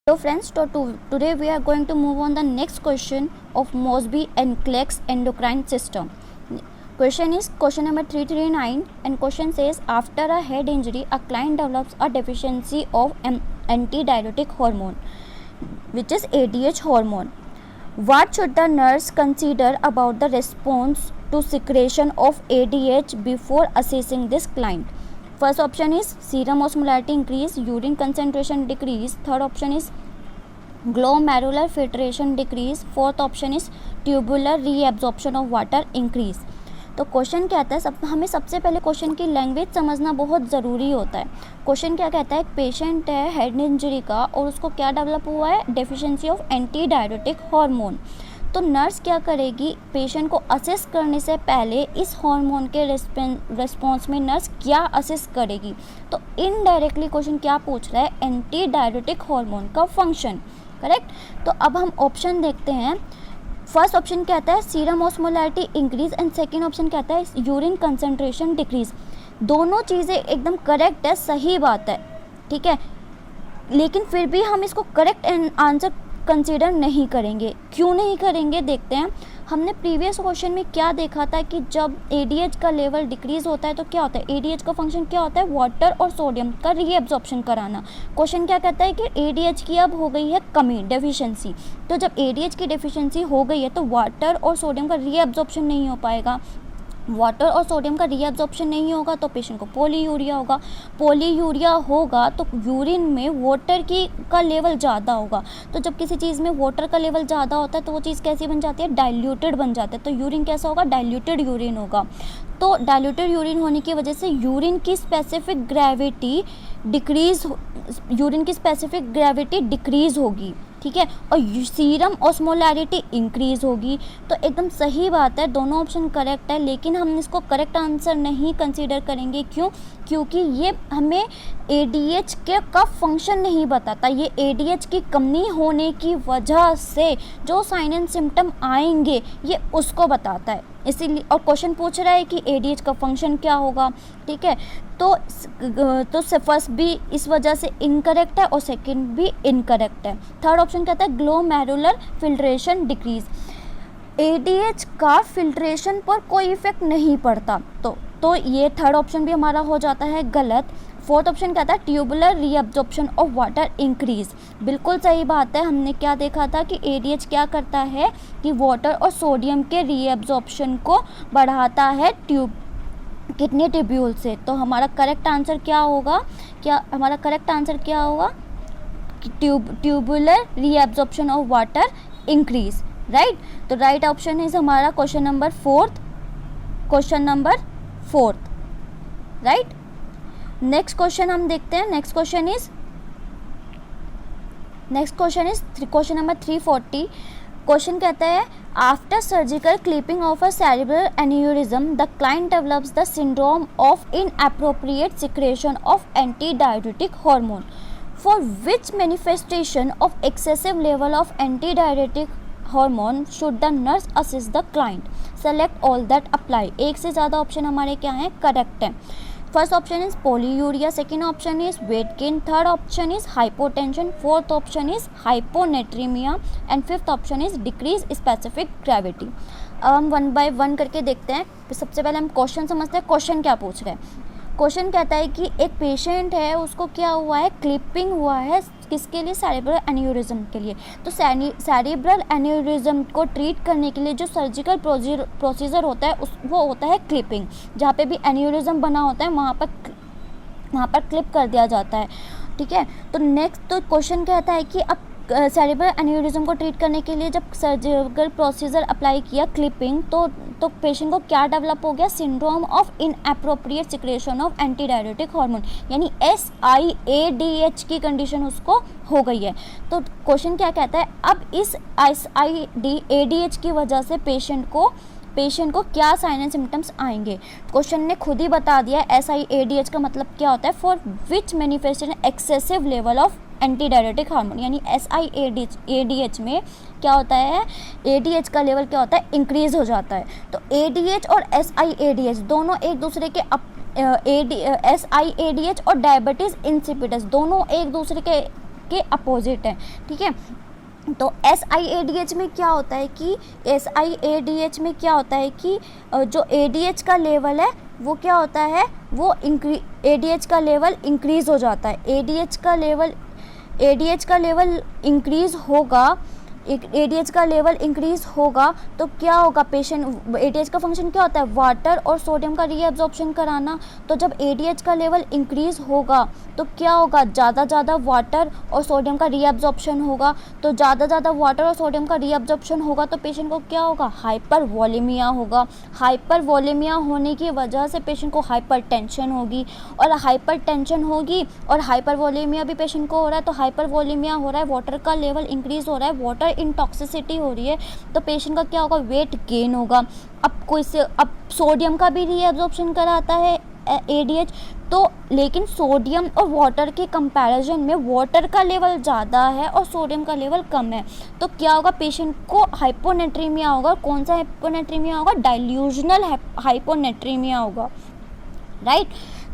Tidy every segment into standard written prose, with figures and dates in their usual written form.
Hello friends, today we are going to move on the next question of Mosby and Clark's endocrine system. Question is question number 339 and question says after a head injury a client develops a deficiency of an antidiuretic hormone which is ADH hormone. What should the nurse consider about the response to secretion of ADH before assessing this client? First option is serum osmolarity increase, urine concentration decrease. Third option is glomerular filtration decrease. Fourth option is tubular reabsorption of water increase. तो question क्या कहता है, हमें सबसे पहले question की language समझना बहुत ज़रूरी होता है. क्वेश्चन क्या कहता है, एक पेशेंट है हेड इंजरी का और उसको क्या डेवलप हुआ है, deficiency of anti diuretic hormone. तो नर्स क्या करेगी, पेशेंट को असेस करने से पहले इस हार्मोन के रिस्पॉन्स में नर्स क्या असेस करेगी. तो इनडायरेक्टली क्वेश्चन क्या पूछ रहा है, एंटी डायरेटिक हार्मोन का फंक्शन. करेक्ट. तो अब हम ऑप्शन देखते हैं. फर्स्ट ऑप्शन कहता है serum osmolarity increase and second option कहता है यूरिन कंसंट्रेशन डिक्रीज. दोनों चीज़ें एकदम करेक्ट है, सही बात है, ठीक है. लेकिन फिर भी हम इसको करेक्ट आंसर कंसीडर नहीं करेंगे. क्यों नहीं करेंगे, देखते हैं. हमने प्रीवियस क्वेश्चन में क्या देखा था कि जब एडीएच का लेवल डिक्रीज होता है तो क्या होता है, एडीएच का फंक्शन क्या होता है, वाटर और सोडियम का रीएब्जॉर्प्शन कराना. क्वेश्चन क्या कहता है कि एडीएच की अब हो गई है कमी, डेफिशिएंसी. तो जब एडीएच की डेफिशिएंसी हो गई है तो वाटर और सोडियम का रीएब्जॉर्प्शन नहीं हो पाएगा. वाटर और सोडियम का रीएब्जॉर्प्शन नहीं होगा तो पेशेंट को पॉलीयूरिया होगा. पॉलीयूरिया होगा तो यूरिन में वाटर का लेवल ज़्यादा होगा. तो जब किसी चीज़ में वाटर का लेवल ज़्यादा होता है तो वो चीज़ कैसी बन जाती है, डाइल्यूटेड बन जाता है. तो यूरिन कैसा होगा, डाइल्यूटेड यूरिन होगा. तो डाइल्यूटेड यूरिन होने की वजह से यूरिन की स्पेसिफिक ग्रेविटी डिक्रीज़ होगी, ठीक है. और सीरम ऑस्मोलैरिटी इंक्रीज़ होगी. तो एकदम सही बात है, दोनों ऑप्शन करेक्ट है. लेकिन हम इसको करेक्ट आंसर नहीं कंसीडर करेंगे. क्यों, क्योंकि ये हमें एडीएच का फंक्शन नहीं बताता. ये एडीएच की कमी होने की वजह से जो साइन एंड सिम्टम आएंगे ये उसको बताता है. इसीलिए और क्वेश्चन पूछ रहा है कि एडीएच का फंक्शन क्या होगा, ठीक है. तो फर्स्ट भी इस वजह से इनकरेक्ट है और सेकंड भी इनकरेक्ट है. थर्ड ऑप्शन कहता है ग्लोमेरुलर फिल्ट्रेशन डिक्रीज. एडीएच का फिल्ट्रेशन पर कोई इफेक्ट नहीं पड़ता. तो ये थर्ड ऑप्शन भी हमारा हो जाता है गलत. फोर्थ ऑप्शन कहता है tubular reabsorption of water increase. बिल्कुल सही बात है. हमने क्या देखा था कि एडीएच क्या करता है कि वाटर और सोडियम के रीअब्जॉर्प्शन को बढ़ाता है किडनी ट्यूब्यूल से. तो हमारा करेक्ट आंसर क्या होगा, tubular reabsorption of water increase. Right. तो राइट ऑप्शन इज हमारा question number fourth. Right. Next question हम देखते हैं. Next question is question number 340. Question कहता है after surgical clipping of a cerebral aneurysm the client develops the syndrome of inappropriate secretion of anti diuretic hormone. For which manifestation of excessive level of anti diuretic hormone should the nurse assist the client. Select all that apply. एक से ज़्यादा option हमारे क्या हैं, correct हैं. First option is polyuria, second option is weight gain, third option is hypotension, fourth option is hyponatraemia and fifth option is decrease specific gravity. अब हम one by one करके देखते हैं. सबसे पहले हम क्वेश्चन समझते हैं. क्वेश्चन क्या पूछ रहे हैं. क्वेश्चन कहता है कि एक पेशेंट है, उसको क्या हुआ है, क्लिपिंग हुआ है. किसके लिए, सेरेब्रल एन्यूरिज्म के लिए. तो सेरेब्रल एन्यूरिज्म को ट्रीट करने के लिए जो सर्जिकल प्रोसीजर होता है वो होता है क्लिपिंग. जहाँ पे भी एन्यूरिज्म बना होता है वहाँ पर क्लिप कर दिया जाता है, ठीक है. तो नेक्स्ट तो क्वेश्चन कहता है कि अब सेरेब्रल एन्यूरिज्म को ट्रीट करने के लिए जब सर्जिकल प्रोसीजर अप्लाई किया क्लिपिंग तो पेशेंट को क्या डेवलप हो गया, syndrome of inappropriate secretion of anti diuretic hormone यानी SIADH की कंडीशन उसको हो गई है. तो क्वेश्चन क्या कहता है, अब इस SIADH की वजह से पेशेंट को क्या साइन एंड सिम्टम्स आएंगे. क्वेश्चन ने खुद ही बता दिया है SIADH का मतलब क्या होता है, for which manifestation excessive level of anti diuretic hormone. यानी SIADH में क्या होता है, ADH का लेवल क्या होता है, इंक्रीज हो जाता है. तो ADH और SIADH दोनों एक दूसरे के SIADH और डायबिटीज़ इंसिपिडस दोनों एक दूसरे के के अपोजिट है, ठीक है। तो SIADH में क्या होता है कि SIADH में क्या होता है कि जो ADH का लेवल है वो क्या होता है, वो ADH का लेवल इंक्रीज़ हो जाता है। ADH का लेवल इंक्रीज़ होगा, ADH का लेवल इंक्रीज़ होगा तो क्या होगा, पेशेंट, ADH का फंक्शन क्या होता है, वाटर और सोडियम का रीअब्जॉर्प्शन कराना। तो जब ADH का लेवल इंक्रीज़ होगा तो क्या होगा, ज़्यादा वाटर और सोडियम का रीअब्जॉर्प्शन होगा। तो ज़्यादा वाटर और सोडियम का रीअब्जॉर्प्शन होगा तो पेशेंट को क्या होगा, हाइपरवोलेमिया होगा। हाइपरवोलेमिया होने की वजह से पेशेंट को हाइपरटेंशन होगी, और हाइपरटेंशन होगी और हाइपरवोलेमिया भी पेशेंट को हो रहा है। तो हाइपरवोलेमिया हो रहा है, वाटर का लेवल इंक्रीज़ हो रहा है, वाटर इंटॉक्सिसिटी हो रही है, तो पेशेंट का क्या होगा, वेट गेन होगा। अब सोडियम का भी रीअब्जॉर्प्शन कराता है ADH, तो लेकिन सोडियम और वाटर के कंपैरिजन में वाटर का लेवल ज़्यादा है और सोडियम का लेवल कम है, तो क्या होगा, पेशेंट को हाइपोनेट्रीमिया होगा। कौन सा हाइपोनेट्रीमिया होगा, डाइल्यूजनल हाइपोनेट्रीमिया होगा, राइट।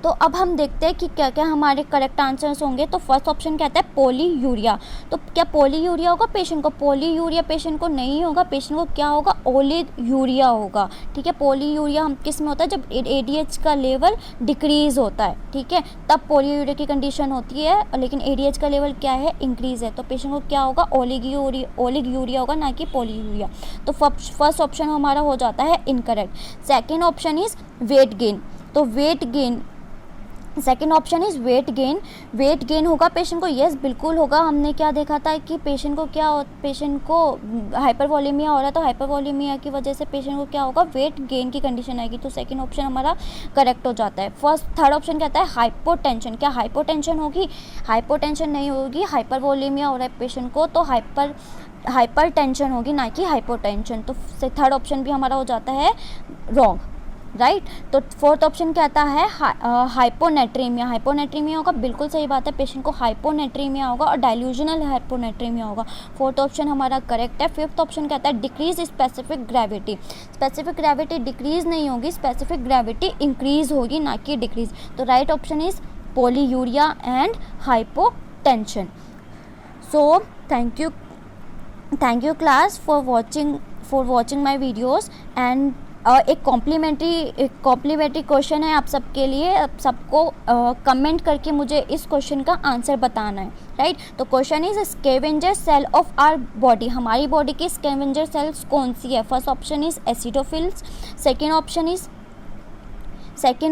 तो अब हम देखते हैं कि क्या क्या हमारे करेक्ट आंसर्स होंगे। तो फर्स्ट ऑप्शन कहता है पोलीयूरिया। तो क्या पोलीयूरिया होगा पेशेंट को, पोलीयूरिया पेशेंट को नहीं होगा, पेशेंट को क्या होगा, ओलिगयूरिया होगा, ठीक है। पोलीयूरिया हम किस में होता है, जब ADH का लेवल डिक्रीज़ होता है, ठीक है, तब पोलीयूरिया की कंडीशन होती है। लेकिन ADH का लेवल क्या है, इंक्रीज़ है, तो पेशेंट को क्या होगा, ओलिगयूरिया होगा, ना कि पोलीयूरिया। तो फर्स्ट ऑप्शन हमारा हो जाता है incorrect. Second option is weight gain. तो second option is weight gain होगा पेशेंट को, यस बिल्कुल होगा। हमने क्या देखा था कि पेशेंट को हाइपरवोलेमिया हो रहा है, तो हाइपरवोलेमिया की वजह से पेशेंट को क्या होगा, वेट गेन की कंडीशन आएगी। तो सेकेंड ऑप्शन हमारा करेक्ट हो जाता है। थर्ड ऑप्शन कहता है हाइपोटेंशन। क्या हाइपोटेंशन होगी, हाइपोटेंशन नहीं होगी, हाइपरवोलेमिया हो रहा है पेशेंट को, तो हाइपरटेंशन होगी, ना कि हाइपोटेंशन। तो थर्ड ऑप्शन भी हमारा हो जाता है रॉन्ग, राइट। तो फोर्थ ऑप्शन कहता है हाइपोनेट्रीमिया। हाइपोनेट्रीमिया होगा, बिल्कुल सही बात है, पेशेंट को हाइपोनेट्रीमिया होगा और डाइल्यूजनल हाइपोनेट्रीमिया होगा। फोर्थ ऑप्शन हमारा करेक्ट है। फिफ्थ ऑप्शन कहता है decrease specific gravity. Specific gravity decrease नहीं होगी, स्पेसिफिक ग्रेविटी इंक्रीज होगी, ना कि डिक्रीज। तो right option is polyuria and hypotension. So thank you class for watching my videos. And एक कॉम्प्लीमेंट्री क्वेश्चन है आप सबके लिए, आप सबको कमेंट करके मुझे इस क्वेश्चन का आंसर बताना है, राइट। तो question is scavenger cell of our body. हमारी बॉडी की स्कैवेंजर सेल्स कौन सी है। First option is acidophils, second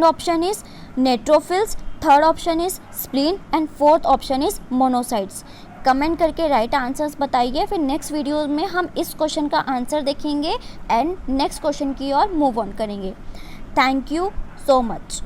option is neutrophils, third option is spleen and fourth option is monocytes. Comment करके राइट आंसर्स बताइए। फिर next video में हम इस क्वेश्चन का आंसर देखेंगे एंड नेक्स्ट क्वेश्चन की ओर मूव ऑन करेंगे। Thank you so much.